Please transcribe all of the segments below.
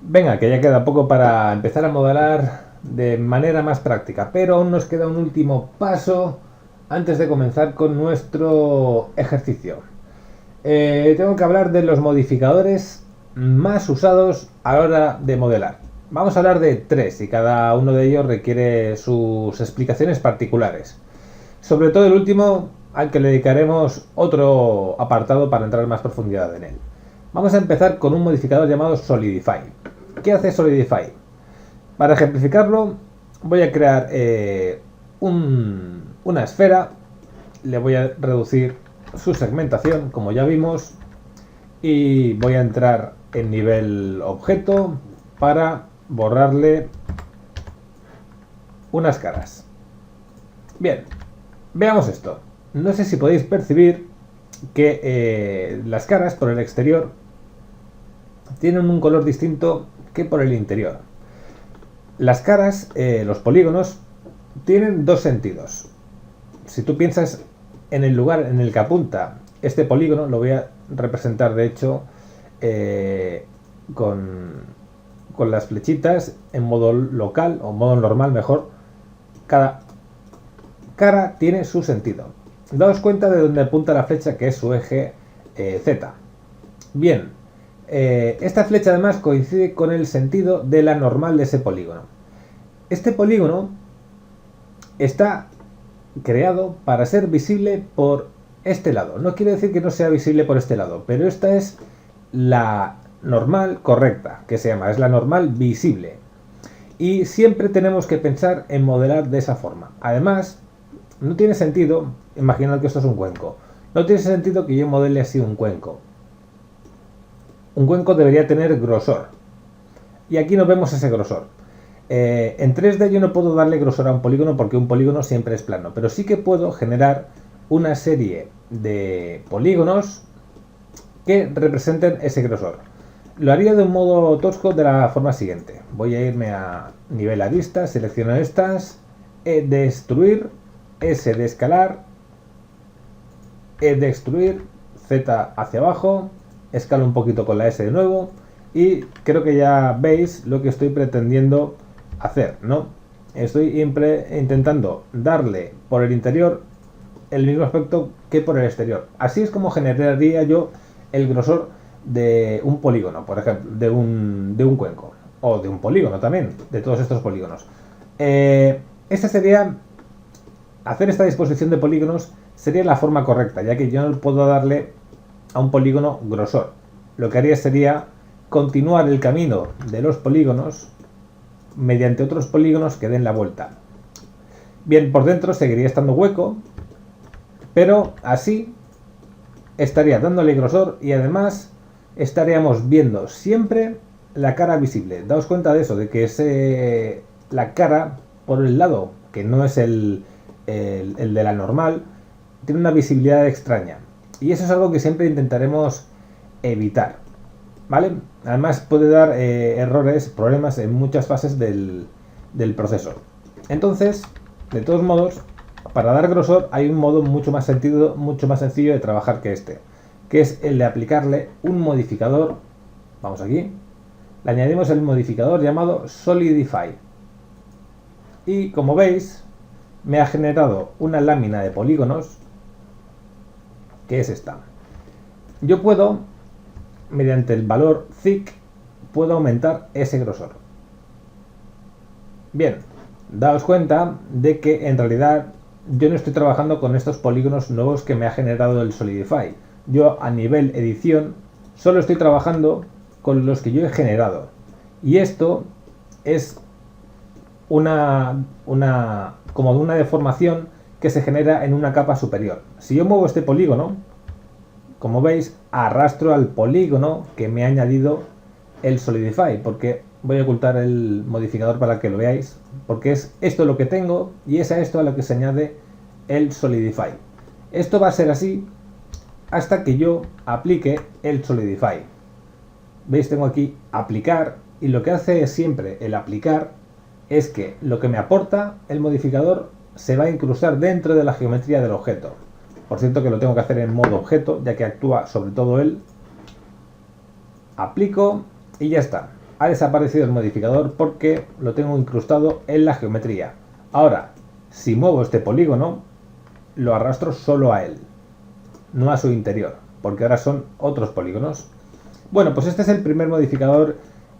Venga, que ya queda poco para empezar a modelar de manera más práctica, pero aún nos queda un último paso antes de comenzar con nuestro ejercicio. Tengo que hablar de los modificadores más usados a la hora de modelar. Vamos a hablar de tres y cada uno de ellos requiere sus explicaciones particulares. Sobre todo el último, al que le dedicaremos otro apartado para entrar en más profundidad en él. Vamos a empezar con un modificador llamado Solidify. ¿Qué hace Solidify? Para ejemplificarlo, voy a crear una esfera, le voy a reducir su segmentación, como ya vimos, y voy a entrar en nivel objeto para borrarle unas caras. Bien, veamos esto. No sé si podéis percibir que las caras por el exterior tienen un color distinto que por el interior. Las caras, los polígonos, tienen dos sentidos. Si tú piensas en el lugar en el que apunta este polígono, lo voy a representar de hecho con las flechitas en modo local o modo normal mejor. Cada cara tiene su sentido. Daos cuenta de dónde apunta la flecha, que es su eje Z. Bien, esta flecha además coincide con el sentido de la normal de ese polígono. Este polígono está creado para ser visible por este lado. No quiere decir que no sea visible por este lado, pero esta es la normal correcta, que se llama, es la normal visible. Y siempre tenemos que pensar en modelar de esa forma. Además, no tiene sentido, imaginad que esto es un cuenco, no tiene sentido que yo modele así un cuenco. Un cuenco debería tener grosor. Y aquí no vemos ese grosor. En 3D yo no puedo darle grosor a un polígono porque un polígono siempre es plano, pero sí que puedo generar una serie de polígonos que representen ese grosor. Lo haría de un modo tosco de la forma siguiente. Voy a irme a nivel arista, selecciono estas, E de extruir, S de escalar, E de extruir, Z hacia abajo, escalo un poquito con la S de nuevo y creo que ya veis lo que estoy pretendiendo hacer, ¿no? Estoy intentando darle por el interior el mismo aspecto que por el exterior. Así es como generaría yo el grosor de un polígono, por ejemplo, de un cuenco, o de un polígono también, de todos estos polígonos. Hacer esta disposición de polígonos sería la forma correcta, ya que yo no puedo darle a un polígono grosor. Lo que haría sería continuar el camino de los polígonos mediante otros polígonos que den la vuelta. Bien, por dentro seguiría estando hueco, pero así estaría dándole grosor y además estaríamos viendo siempre la cara visible. Daos cuenta de eso, de que la cara por el lado, que no es el de la normal, tiene una visibilidad extraña. Y eso es algo que siempre intentaremos evitar, ¿vale? Además puede dar errores, problemas en muchas fases del proceso. Entonces, de todos modos, para dar grosor hay un modo mucho más sencillo de trabajar que este, que es el de aplicarle un modificador. Vamos aquí, le añadimos el modificador llamado Solidify. Y como veis, me ha generado una lámina de polígonos, que es esta. Yo puedo, mediante el valor thick, puedo aumentar ese grosor. Bien, daos cuenta de que en realidad yo no estoy trabajando con estos polígonos nuevos que me ha generado el Solidify. Yo a nivel edición solo estoy trabajando con los que yo he generado. Y esto es como una deformación que se genera en una capa superior. Si yo muevo este polígono, como veis, arrastro al polígono que me ha añadido el Solidify, porque voy a ocultar el modificador para que lo veáis, porque es esto lo que tengo y es a esto a lo que se añade el Solidify. Esto va a ser así hasta que yo aplique el Solidify. ¿Veis? Tengo aquí aplicar y lo que hace siempre el aplicar es que lo que me aporta el modificador se va a incrustar dentro de la geometría del objeto. Por cierto que lo tengo que hacer en modo objeto, ya que actúa sobre todo él. Aplico y ya está. ha desaparecido el modificador porque lo tengo incrustado en la geometría. Ahora, si muevo este polígono, lo arrastro solo a él, no a su interior, porque ahora son otros polígonos. Bueno, pues este es el primer modificador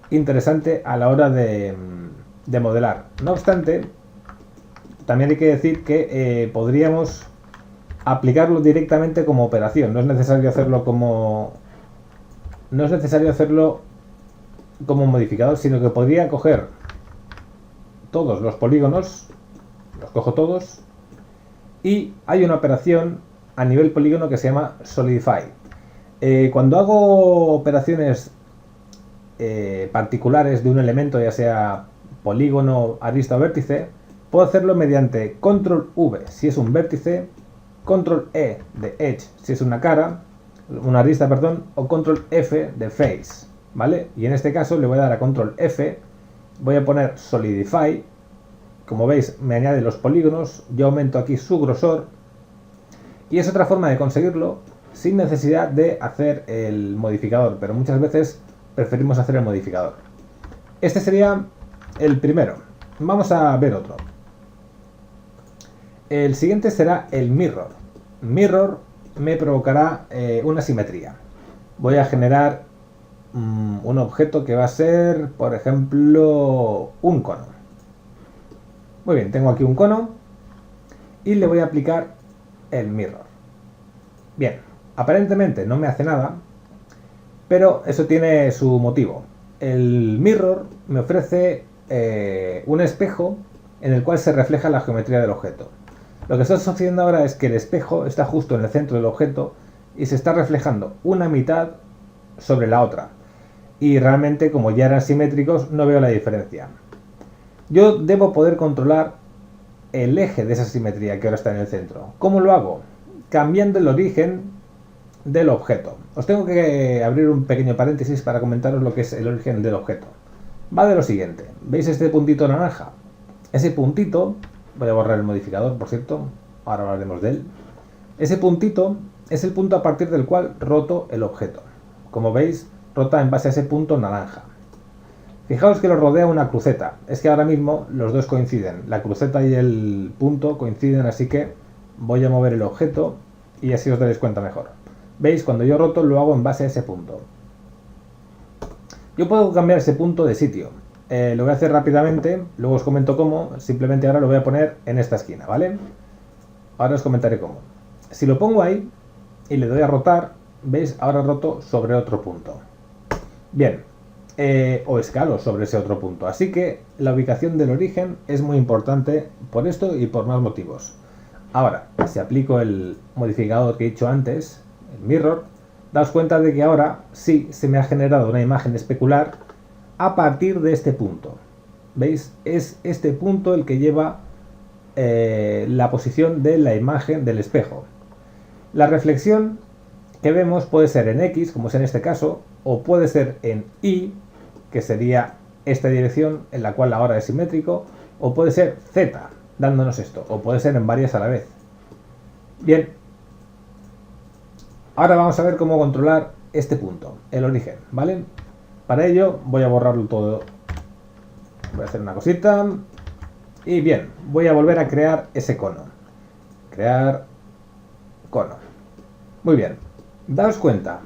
interesante a la hora de modelar. No obstante, también hay que decir que podríamos aplicarlo directamente como operación. No es necesario hacerlo como modificador, sino que podría coger todos los polígonos, los cojo todos, y hay una operación a nivel polígono que se llama Solidify. Cuando hago operaciones particulares de un elemento, ya sea polígono, arista o vértice, puedo hacerlo mediante control V si es un vértice, control E de edge si es una cara, una arista, perdón, o control F de face, ¿vale? Y en este caso le voy a dar a control F, voy a poner Solidify, como veis me añade los polígonos, yo aumento aquí su grosor, y es otra forma de conseguirlo sin necesidad de hacer el modificador, pero muchas veces preferimos hacer el modificador. Este sería el primero. Vamos a ver otro. El siguiente será el mirror. Mirror me provocará una simetría. Voy a generar un objeto que va a ser, por ejemplo, un cono. Muy bien, tengo aquí un cono y le voy a aplicar el mirror. Bien, aparentemente no me hace nada, pero eso tiene su motivo. El mirror me ofrece un espejo en el cual se refleja la geometría del objeto. Lo que está sucediendo ahora es que el espejo está justo en el centro del objeto y se está reflejando una mitad sobre la otra. Y realmente, como ya eran simétricos, no veo la diferencia. Yo debo poder controlar el eje de esa simetría que ahora está en el centro. ¿Cómo lo hago? Cambiando el origen del objeto. Os tengo que abrir un pequeño paréntesis para comentaros lo que es el origen del objeto. Va de lo siguiente. ¿Veis este puntito naranja? Ese puntito, voy a borrar el modificador, por cierto, ahora hablaremos de él. Ese puntito es el punto a partir del cual roto el objeto. Como veis, rota en base a ese punto naranja. Fijaos que lo rodea una cruceta. Es que ahora mismo los dos coinciden. La cruceta y el punto coinciden, así que voy a mover el objeto y así os daréis cuenta mejor. ¿Veis? Cuando yo roto lo hago en base a ese punto. Yo puedo cambiar ese punto de sitio. Lo voy a hacer rápidamente, luego os comento cómo. Simplemente ahora lo voy a poner en esta esquina, ¿vale? Ahora os comentaré cómo. Si lo pongo ahí y le doy a rotar, ¿veis? Ahora roto sobre otro punto. Bien, o escalo sobre ese otro punto. Así que la ubicación del origen es muy importante por esto y por más motivos. Ahora, si aplico el modificador que he dicho antes, el mirror, daos cuenta de que ahora sí se me ha generado una imagen especular a partir de este punto. ¿Veis? Es este punto el que lleva la posición de la imagen del espejo. La reflexión que vemos puede ser en X, como es en este caso, o puede ser en Y, que sería esta dirección en la cual ahora es simétrico, o puede ser Z, dándonos esto, o puede ser en varias a la vez. Bien, ahora vamos a ver cómo controlar este punto, el origen, ¿vale? Para ello voy a borrarlo todo. Voy a hacer una cosita. Y bien, voy a volver a crear ese cono. Crear cono. Muy bien, daos cuenta,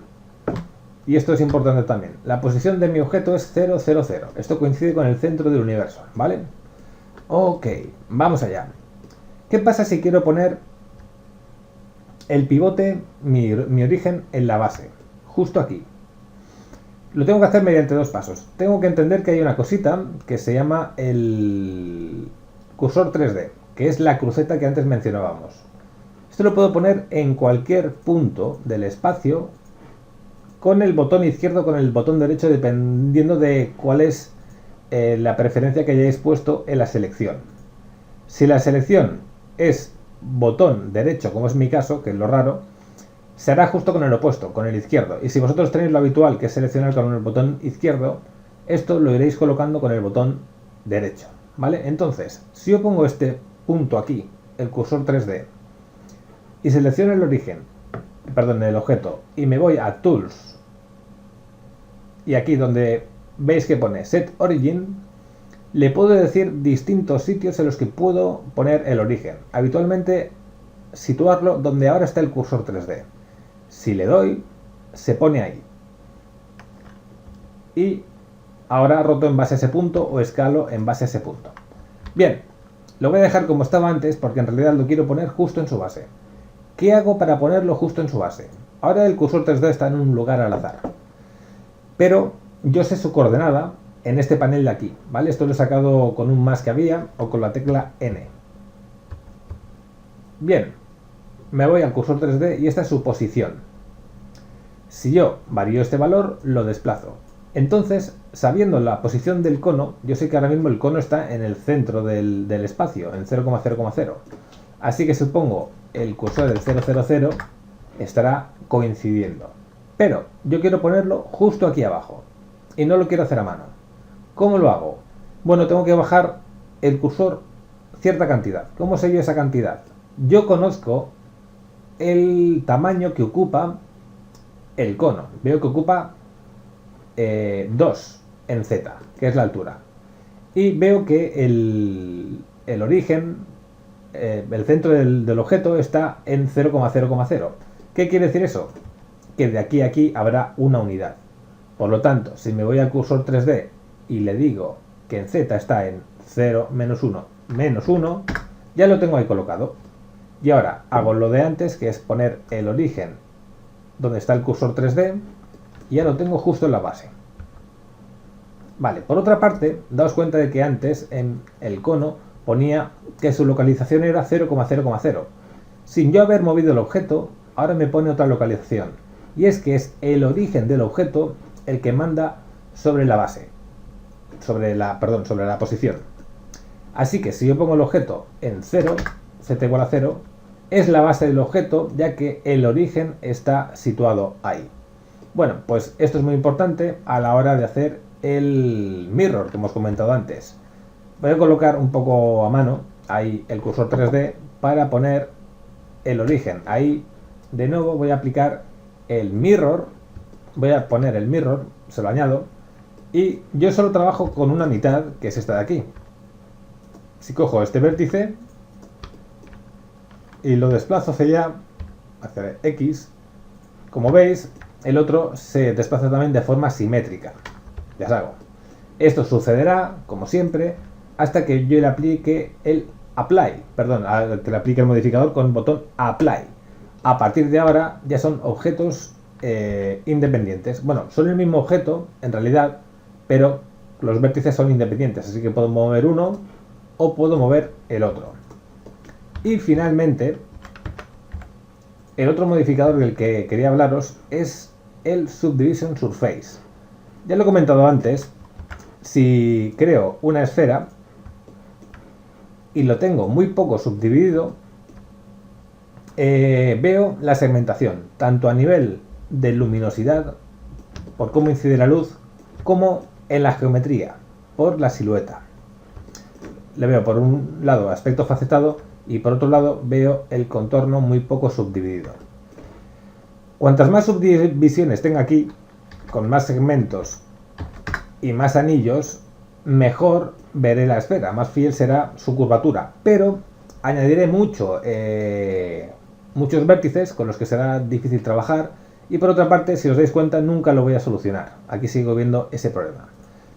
y esto es importante también, la posición de mi objeto es 0, 0, 0. Esto coincide con el centro del universo, ¿vale? Ok, vamos allá. ¿Qué pasa si quiero poner el pivote, mi origen, en la base? Justo aquí. Lo tengo que hacer mediante dos pasos. Tengo que entender que hay una cosita que se llama el cursor 3D, que es la cruceta que antes mencionábamos. Esto lo puedo poner en cualquier punto del espacio con el botón izquierdo o con el botón derecho, dependiendo de cuál es la preferencia que hayáis puesto en la selección. Si la selección es botón derecho, como es mi caso, que es lo raro, se hará justo con el opuesto, con el izquierdo. Y si vosotros tenéis lo habitual, que es seleccionar con el botón izquierdo, esto lo iréis colocando con el botón derecho, ¿vale? Entonces, si yo pongo este punto aquí, el cursor 3D, y selecciono el origen, perdón, el objeto, y me voy a Tools, y aquí donde veis que pone set origin. Le puedo decir distintos sitios en los que puedo poner el origen. Habitualmente situarlo donde ahora está el cursor 3D. Si le doy, se pone ahí. Y ahora roto en base a ese punto o escalo en base a ese punto. Bien, lo voy a dejar como estaba antes porque en realidad lo quiero poner justo en su base. ¿Qué hago para ponerlo justo en su base? Ahora el cursor 3D está en un lugar al azar. Pero yo sé su coordenada en este panel de aquí, ¿vale? Esto lo he sacado con un más que había o con la tecla N. Bien, me voy al cursor 3D y esta es su posición. Si yo varío este valor, lo desplazo. Entonces, sabiendo la posición del cono, yo sé que ahora mismo el cono está en el centro del espacio, en 0,0,0. Así que supongo el cursor del 0,00 estará coincidiendo. Pero yo quiero ponerlo justo aquí abajo y no lo quiero hacer a mano. ¿Cómo lo hago? Bueno, tengo que bajar el cursor cierta cantidad. ¿Cómo sé yo esa cantidad? Yo conozco el tamaño que ocupa el cono. Veo que ocupa 2 en Z, que es la altura. Y veo que el origen, el centro del objeto está en 0,0,0. ¿Qué quiere decir eso? Que de aquí a aquí habrá una unidad. Por lo tanto, si me voy al cursor 3D y le digo que en Z está en 0, menos 1, menos 1, ya lo tengo ahí colocado. Y ahora hago lo de antes, que es poner el origen donde está el cursor 3D, y ya lo tengo justo en la base. Vale, por otra parte, daos cuenta de que antes en el cono ponía que su localización era 0,0,0. Sin yo haber movido el objeto, ahora me pone otra localización. Y es que es el origen del objeto el que manda sobre la base. Sobre la posición. Así que si yo pongo el objeto en 0, z igual a 0, es la base del objeto, ya que el origen está situado ahí. Bueno, pues esto es muy importante a la hora de hacer el mirror que hemos comentado antes. Voy a colocar un poco a mano ahí el cursor 3D para poner el origen. Ahí de nuevo voy a aplicar el mirror, voy a poner el mirror, se lo añado, y yo solo trabajo con una mitad, que es esta de aquí. Si cojo este vértice y lo desplazo hacia X, como veis, el otro se desplaza también de forma simétrica. Ya os hago. Esto sucederá, como siempre, hasta que yo le aplique el Apply, que le aplique el modificador con el botón Apply. A partir de ahora ya son objetos independientes. Bueno, son el mismo objeto, en realidad, pero los vértices son independientes, así que puedo mover uno o puedo mover el otro. Y finalmente, el otro modificador del que quería hablaros es el Subdivision Surface. Ya lo he comentado antes, si creo una esfera y lo tengo muy poco subdividido, veo la segmentación, tanto a nivel de luminosidad, por cómo incide la luz, como en la geometría, por la silueta. Le veo por un lado aspecto facetado y por otro lado veo el contorno muy poco subdividido. Cuantas más subdivisiones tenga aquí, con más segmentos y más anillos, mejor veré la esfera, más fiel será su curvatura, pero añadiré muchos vértices con los que será difícil trabajar, y por otra parte, si os dais cuenta, nunca lo voy a solucionar. Aquí sigo viendo ese problema.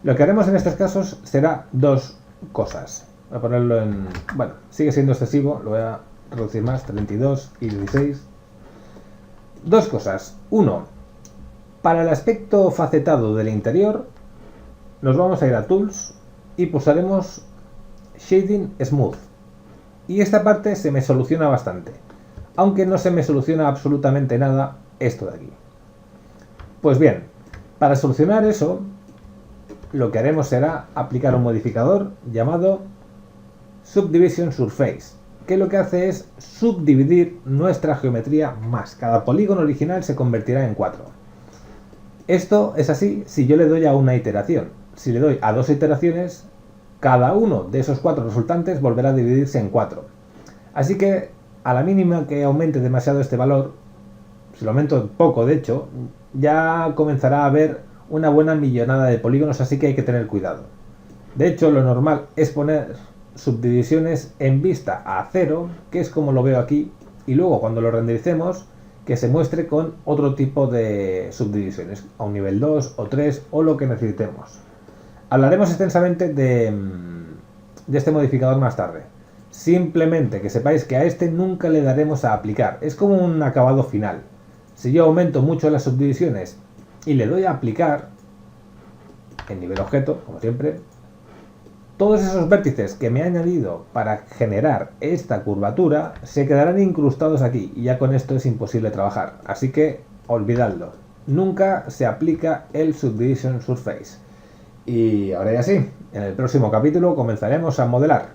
Lo que haremos en estos casos será dos cosas. Voy a ponerlo en... Bueno, sigue siendo excesivo, lo voy a reducir más, 32 y 16. Dos cosas. Uno, para el aspecto facetado del interior, nos vamos a ir a Tools y pulsaremos Shading Smooth. Y esta parte se me soluciona bastante, aunque no se me soluciona absolutamente nada esto de aquí. Pues bien, para solucionar eso, lo que haremos será aplicar un modificador llamado Subdivision Surface, que lo que hace es subdividir nuestra geometría más. Cada polígono original se convertirá en 4. Esto es así si yo le doy a una iteración. Si le doy a 2 iteraciones, cada uno de esos 4 resultantes volverá a dividirse en 4. Así que a la mínima que aumente demasiado este valor, si lo aumento poco de hecho, ya comenzará a haber una buena millonada de polígonos, así que hay que tener cuidado. De hecho, lo normal es poner subdivisiones en vista a 0, que es como lo veo aquí, y luego cuando lo rendericemos, que se muestre con otro tipo de subdivisiones, a un nivel 2 o 3 o lo que necesitemos. Hablaremos extensamente de este modificador más tarde. Simplemente que sepáis que a este nunca le daremos a aplicar, es como un acabado final. Si yo aumento mucho las subdivisiones y le doy a aplicar en nivel objeto, como siempre, todos esos vértices que me he añadido para generar esta curvatura se quedarán incrustados aquí y ya con esto es imposible trabajar. Así que olvidadlo. Nunca se aplica el Subdivision Surface. Y ahora ya sí, en el próximo capítulo comenzaremos a modelar.